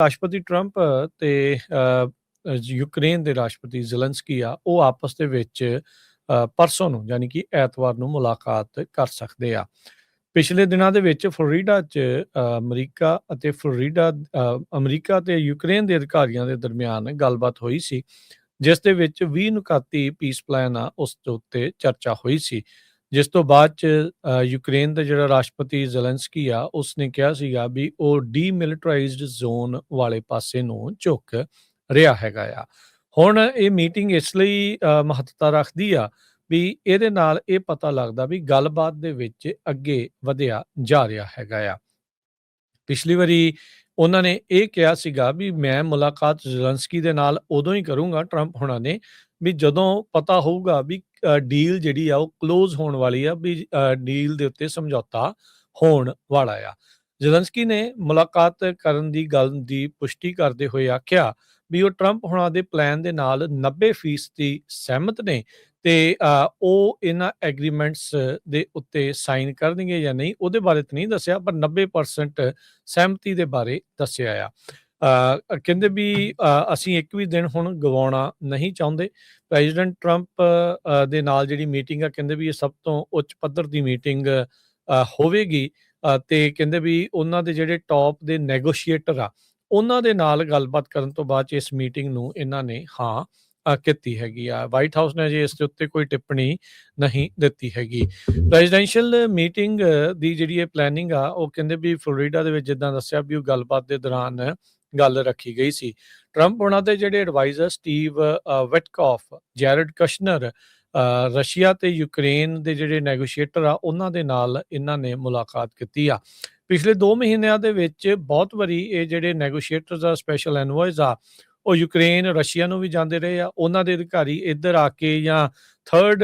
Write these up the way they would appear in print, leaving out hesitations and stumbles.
ਰਾਸ਼ਟਰਪਤੀ ਟਰੰਪ ਤੇ ਯੂਕਰੇਨ ਦੇ ਰਾਸ਼ਟਰਪਤੀ ਜ਼ੇਲੈਂਸਕੀ ਆ ਉਹ ਆਪਸ ਦੇ ਵਿੱਚ ਪਰਸੋਂ ਨੂੰ ਯਾਨੀ ਕਿ ਐਤਵਾਰ ਨੂੰ ਮੁਲਾਕਾਤ ਕਰ ਸਕਦੇ ਆ। ਪਿਛਲੇ ਦਿਨਾਂ ਦੇ ਵਿੱਚ ਫਲੋਰੀਡਾ 'ਚ ਅਮਰੀਕਾ ਤੇ ਯੂਕਰੇਨ ਦੇ ਅਧਿਕਾਰੀਆਂ ਦੇ ਦਰਮਿਆਨ ਗੱਲਬਾਤ ਹੋਈ ਸੀ, ਜਿਸ ਦੇ ਵਿੱਚ 20 ਨੁਕਾਤੀ ਪੀਸ ਪਲਾਨ ਆ ਉਸ ਦੇ ਉੱਤੇ ਚਰਚਾ ਹੋਈ ਸੀ। ਜਿਸ ਤੋਂ ਬਾਅਦ 'ਚ ਯੂਕਰੇਨ ਦਾ ਜਿਹੜਾ ਰਾਸ਼ਟਰਪਤੀ ਜ਼ੇਲੈਂਸਕੀ ਆ ਉਸਨੇ ਕਿਹਾ ਸੀਗਾ ਵੀ ਉਹ ਡੀਮਿਲਟਰਾਈਜ਼ਡ ਜ਼ੋਨ ਵਾਲੇ ਪਾਸੇ ਨੂੰ ਝੁਕ ਰਿਹਾ ਹੈਗਾ ਆ। ਹੁਣ ਇਹ ਮੀਟਿੰਗ ਇਸ ਲਈ ਮਹੱਤਤਾ ਰੱਖਦੀ ਆ ਵੀ ਇਹਦੇ ਨਾਲ ਇਹ ਪਤਾ ਲੱਗਦਾ ਵੀ ਗੱਲਬਾਤ ਦੇ ਵਿੱਚ ਅੱਗੇ ਵਧਿਆ ਜਾ ਰਿਹਾ ਹੈਗਾ ਆ। ਪਿਛਲੀ ਵਾਰੀ ਉਹਨਾਂ ਨੇ ਇਹ ਕਿਹਾ ਸੀਗਾ ਵੀ ਮੈਂ ਮੁਲਾਕਾਤ ਜ਼ੇਲੈਂਸਕੀ ਦੇ ਨਾਲ ਉਦੋਂ ਹੀ ਕਰੂੰਗਾ, ਟਰੰਪ ਹੋਣਾ ਨੇ, ਵੀ ਜਦੋਂ ਪਤਾ ਹੋਊਗਾ ਵੀ ਡੀਲ ਜਿਹੜੀ ਆ ਉਹ ਕਲੋਜ਼ ਹੋਣ ਵਾਲੀ ਆ, ਵੀ ਡੀਲ ਦੇ ਉੱਤੇ ਸਮਝੌਤਾ ਹੋਣ ਵਾਲਾ ਆ। ਜ਼ੇਲੈਂਸਕੀ ਨੇ ਮੁਲਾਕਾਤ ਕਰਨ ਦੀ ਗੱਲ ਦੀ ਪੁਸ਼ਟੀ ਕਰਦੇ ਹੋਏ ਆਖਿਆ ਵੀ ਉਹ ਟਰੰਪ ਹੋਣਾ ਦੇ ਪਲਾਨ ਦੇ ਨਾਲ 90% ਸਹਿਮਤ ਨੇ ਤੇ ਉਹ ਇਹਨਾਂ ਐਗਰੀਮੈਂਟਸ ਦੇ ਉੱਤੇ ਸਾਈਨ ਕਰਨਗੇ ਜਾਂ ਨਹੀਂ ਉਹਦੇ ਬਾਰੇ ਤਾਂ ਨਹੀਂ ਦੱਸਿਆ, ਪਰ 90% ਸਹਿਮਤੀ ਦੇ ਬਾਰੇ ਦੱਸਿਆ ਆ। ਕਹਿੰਦੇ ਵੀ ਅਸੀਂ ਇੱਕ ਵੀ ਦਿਨ ਹੁਣ ਗਵਾਉਣਾ ਨਹੀਂ ਚਾਹੁੰਦੇ। ਪ੍ਰੈਜ਼ੀਡੈਂਟ ਟਰੰਪ ਦੇ ਨਾਲ ਜਿਹੜੀ ਮੀਟਿੰਗ ਆ, ਕਹਿੰਦੇ ਵੀ ਇਹ ਸਭ ਤੋਂ ਉੱਚ ਪੱਧਰ ਦੀ ਮੀਟਿੰਗ ਹੋਵੇਗੀ ਤੇ ਕਹਿੰਦੇ ਵੀ ਉਹਨਾਂ ਦੇ ਜਿਹੜੇ ਟੌਪ ਦੇ ਨੈਗੋਸ਼ੀਏਟਰ ਆ ਉਹਨਾਂ ਦੇ ਨਾਲ ਗੱਲਬਾਤ ਕਰਨ ਤੋਂ ਬਾਅਦ 'ਚ ਇਸ ਮੀਟਿੰਗ ਨੂੰ ਇਹਨਾਂ ਨੇ ਕੀਤੀ ਹੈਗੀ ਆ। ਵਾਈਟ ਹਾਊਸ ਨੇ ਅਜੇ ਇਸ ਦੇ ਉੱਤੇ ਕੋਈ ਟਿੱਪਣੀ ਨਹੀਂ ਦਿੱਤੀ ਹੈਗੀ। ਪ੍ਰੈਜ਼ੀਡੈਂਸ਼ੀਅਲ ਮੀਟਿੰਗ ਦੀ ਜਿਹੜੀ ਇਹ ਪਲੈਨਿੰਗ ਆ ਉਹ ਕਹਿੰਦੇ ਵੀ ਫਲੋਰੀਡਾ ਦੇ ਵਿੱਚ ਜਿੱਦਾਂ ਦੱਸਿਆ ਵੀ ਉਹ ਗੱਲਬਾਤ ਦੇ ਦੌਰਾਨ ਗੱਲ ਰੱਖੀ ਗਈ ਸੀ। ਟਰੰਪ ਉਹਨਾਂ ਦੇ ਜਿਹੜੇ ਐਡਵਾਈਜ਼ਰ ਸਟੀਵ ਵਿਟਕੌਫ, ਜੈਰਡ ਕਸ਼ਨਰ, ਰਸ਼ੀਆ ਤੇ ਯੂਕਰੇਨ ਦੇ ਜਿਹੜੇ ਨੈਗੋਸ਼ੀਏਟਰ ਆ ਉਹਨਾਂ ਦੇ ਨਾਲ ਇਹਨਾਂ ਨੇ ਮੁਲਾਕਾਤ ਕੀਤੀ ਆ। ਪਿਛਲੇ 2 ਮਹੀਨਿਆਂ ਦੇ ਵਿੱਚ ਬਹੁਤ ਵਾਰੀ ਇਹ ਜਿਹੜੇ ਨੈਗੋਸ਼ੀਏਟਰਸ ਆ, ਸਪੈਸ਼ਲ ਐਨਵੋਇਜ਼ ਆ, ਉਹ ਯੂਕਰੇਨ, ਰਸ਼ੀਆ ਨੂੰ ਵੀ ਜਾਂਦੇ ਰਹੇ ਆ। ਉਹਨਾਂ ਦੇ ਅਧਿਕਾਰੀ ਇੱਧਰ ਆ ਕੇ ਜਾਂ ਥਰਡ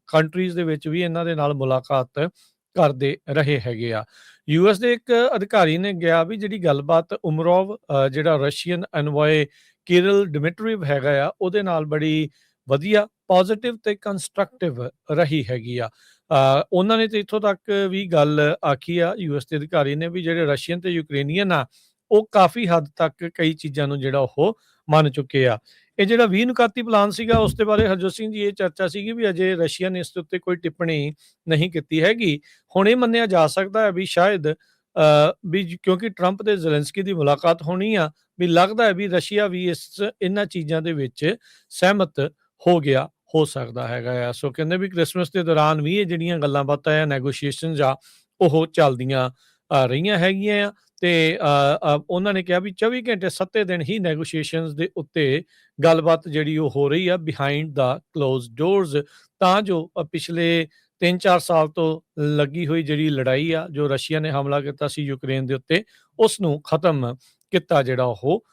ਕੰਟਰੀਜ਼ ਦੇ ਵਿੱਚ ਵੀ ਇਹਨਾਂ ਦੇ ਨਾਲ ਮੁਲਾਕਾਤ ਕਰਦੇ ਰਹੇ ਹੈਗੇ ਆ। ਯੂਐਸ ਦੇ ਇੱਕ ਅਧਿਕਾਰੀ ਨੇ ਕਿਹਾ ਵੀ ਜਿਹੜੀ ਗੱਲਬਾਤ ਉਮਰੋਵ ਜਿਹੜਾ ਰਸ਼ੀਅਨ ਐਨਵੋਏ ਕਿਰਿਲ ਡਿਮਿਟਰੀਵ ਹੈਗਾ ਆ ਉਹਦੇ ਨਾਲ ਬੜੀ ਵਧੀਆ, ਪੋਜ਼ਿਟਿਵ ਤੇ ਕੰਸਟਰਕਟਿਵ ਰਹੀ ਹੈਗੀ ਆ। ਉਹਨਾਂ ਨੇ ਤੇ ਇੱਥੋਂ ਤੱਕ ਵੀ ਗੱਲ ਆਖੀ ਆ ਯੂਐਸ ਦੇ ਅਧਿਕਾਰੀ ਨੇ ਵੀ ਜਿਹੜੇ ਰਸ਼ੀਅਨ ਤੇ ਯੂਕਰੇਨੀਅਨ ਆ ਉਹ ਕਾਫੀ ਹੱਦ ਤੱਕ ਕਈ ਚੀਜ਼ਾਂ ਨੂੰ ਜਿਹੜਾ ਉਹ ਮੰਨ ਚੁੱਕੇ ਆ। ਇਹ ਜਿਹੜਾ 20 ਨੁਕਾਤੀ ਪਲਾਨ ਸੀਗਾ ਉਸ ਦੇ ਬਾਰੇ ਹਰਜੋਤ ਸਿੰਘ ਜੀ ਇਹ ਚਰਚਾ ਸੀਗੀ ਵੀ ਅਜੇ ਰਸ਼ੀਆ ਨੇ ਇਸ ਦੇ ਉੱਤੇ ਕੋਈ ਟਿੱਪਣੀ ਨਹੀਂ ਕੀਤੀ ਹੈਗੀ। ਹੁਣ ਇਹ ਮੰਨਿਆ ਜਾ ਸਕਦਾ ਹੈ ਵੀ ਸ਼ਾਇਦ ਵੀ ਕਿਉਂਕਿ ਟਰੰਪ ਤੇ ਜ਼ੇਲੈਂਸਕੀ ਦੀ ਮੁਲਾਕਾਤ ਹੋਣੀ ਆ, ਵੀ ਲੱਗਦਾ ਹੈ ਵੀ ਰਸ਼ੀਆ ਵੀ ਇਹਨਾਂ ਚੀਜ਼ਾਂ ਦੇ ਵਿੱਚ ਸਹਿਮਤ ਹੋ ਗਿਆ ਹੋ ਸਕਦਾ ਹੈਗਾ ਆ। ਸੋ ਕਹਿੰਦੇ ਵੀ ਕ੍ਰਿਸਮਸ ਦੇ ਦੌਰਾਨ ਵੀ ਇਹ ਜਿਹੜੀਆਂ ਗੱਲਾਂ ਬਾਤਾਂ ਆ, ਨੈਗੋਸ਼ੀਏਸ਼ਨਸ ਆ, ਉਹ ਚੱਲਦੀਆਂ ਰਹੀਆਂ ਹੈਗੀਆਂ ਆ ਤੇ ਉਹਨਾਂ ਨੇ ਕਿਹਾ ਵੀ 24 ਘੰਟੇ 7 ਦਿਨ ਹੀ ਨੈਗੋਸ਼ੀਏਸ਼ਨਸ ਦੇ ਉੱਤੇ ਗੱਲਬਾਤ ਜਿਹੜੀ ਉਹ ਹੋ ਰਹੀ ਆ ਬਿਹਾਈਂਡ ਦਾ ਕਲੋਜ਼ ਡੋਰਸ, ਤਾਂ ਜੋ ਪਿਛਲੇ 3-4 ਸਾਲ ਤੋਂ ਲੱਗੀ ਹੋਈ ਜਿਹੜੀ ਲੜਾਈ ਆ, ਜੋ ਰਸ਼ੀਆ ਨੇ ਹਮਲਾ ਕੀਤਾ ਸੀ ਯੂਕਰੇਨ ਦੇ ਉੱਤੇ, ਉਸ ਨੂੰ ਖਤਮ ਕੀਤਾ ਜਿਹੜਾ ਉਹ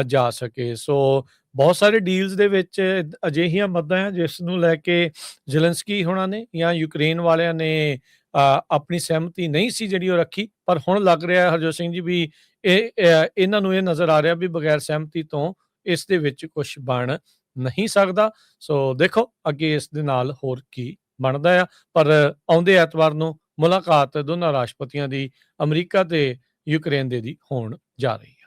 ਜਾ ਸਕੇ। ਸੋ ਬਹੁਤ ਸਾਰੇ ਡੀਲਸ ਦੇ ਵਿੱਚ ਅਜਿਹੀਆਂ ਮੱਦਾਂ ਆ ਜਿਸ ਨੂੰ ਲੈ ਕੇ ਜ਼ੇਲੈਂਸਕੀ ਹੋਣਾ ਨੇ ਜਾਂ ਯੂਕਰੇਨ ਵਾਲਿਆਂ ਨੇ ਆਪਣੀ ਸਹਿਮਤੀ ਨਹੀਂ ਸੀ ਜਿਹੜੀ ਉਹ ਰੱਖੀ, ਪਰ ਹੁਣ ਲੱਗ ਰਿਹਾ ਹਰਜੋਤ ਸਿੰਘ ਜੀ ਵੀ ਇਹਨਾਂ ਨੂੰ ਇਹ ਨਜ਼ਰ ਆ ਰਿਹਾ ਵੀ ਬਗੈਰ ਸਹਿਮਤੀ ਤੋਂ ਇਸ ਦੇ ਵਿੱਚ ਕੁਝ ਬਣ ਨਹੀਂ ਸਕਦਾ। ਸੋ ਦੇਖੋ ਅੱਗੇ ਇਸ ਦੇ ਨਾਲ ਹੋਰ ਕੀ ਬਣਦਾ ਆ, ਪਰ ਆਉਂਦੇ ਐਤਵਾਰ ਨੂੰ ਮੁਲਾਕਾਤ ਦੋਨਾਂ ਰਾਸ਼ਟਰਪਤੀਆਂ ਦੀ ਅਮਰੀਕਾ ਤੇ ਯੂਕਰੇਨ ਦੇ ਦੀ ਹੋਣ ਜਾ ਰਹੀ ਆ।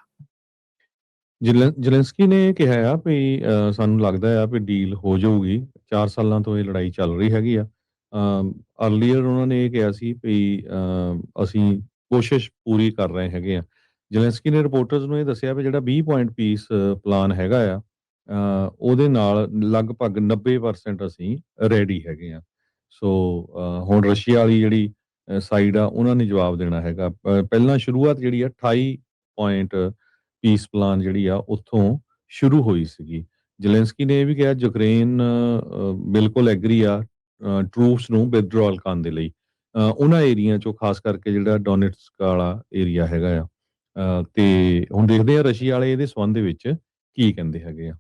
ਜ਼ੇਲੈਂਸਕੀ ਨੇ ਕਿਹਾ ਆ ਵੀ ਸਾਨੂੰ ਲੱਗਦਾ ਆ ਵੀ ਡੀਲ ਹੋ ਜਾਊਗੀ। 4 ਸਾਲਾਂ ਤੋਂ ਇਹ ਲੜਾਈ ਚੱਲ ਰਹੀ ਹੈਗੀ ਆ। ਅਰਲੀਅਰ ਉਹਨਾਂ ਨੇ ਇਹ ਕਿਹਾ ਸੀ ਵੀ ਅਸੀਂ ਕੋਸ਼ਿਸ਼ ਪੂਰੀ ਕਰ ਰਹੇ ਹੈਗੇ ਆ। ਜ਼ੇਲੈਂਸਕੀ ਨੇ ਰਿਪੋਰਟਰਸ ਨੂੰ ਇਹ ਦੱਸਿਆ ਵੀ ਜਿਹੜਾ 20 ਪੁਆਇੰਟ ਪੀਸ ਪਲਾਨ ਹੈਗਾ ਆ ਉਹਦੇ ਨਾਲ ਲਗਭਗ 90% ਅਸੀਂ ਰੈਡੀ ਹੈਗੇ ਆ। ਸੋ ਹੁਣ ਰਸ਼ੀਆ ਵਾਲੀ ਜਿਹੜੀ ਸਾਈਡ ਆ ਉਹਨਾਂ ਨੇ ਜਵਾਬ ਦੇਣਾ ਹੈਗਾ। ਪਹਿਲਾਂ ਸ਼ੁਰੂਆਤ ਜਿਹੜੀ ਆ 28 ਪੁਆਇੰਟ ਪੀਸ ਪਲਾਨ ਜਿਹੜੀ ਆ ਉੱਥੋਂ ਸ਼ੁਰੂ ਹੋਈ ਸੀਗੀ। ਜ਼ੇਲੈਂਸਕੀ ਨੇ ਇਹ ਵੀ ਕਿਹਾ ਯੂਕਰੇਨ ਬਿਲਕੁਲ ਐਗਰੀ ਆ ਟਰੂਪਸ ਨੂੰ ਵਿਦਡਰਾਅਲ ਕਰਨ ਦੇ ਲਈ ਉਹਨਾਂ ਏਰੀਆ ਚੋਂ, ਖਾਸ ਕਰਕੇ ਜਿਹੜਾ ਡੋਨੇਟਸਕ ਵਾਲਾ ਏਰੀਆ ਹੈਗਾ ਆ। ਤੇ ਹੁਣ ਦੇਖਦੇ ਆ ਰਸ਼ੀਆ ਵਾਲੇ ਇਹਦੇ ਸੰਬੰਧ ਦੇ ਵਿੱਚ ਕੀ ਕਹਿੰਦੇ ਹੈਗੇ ਆ।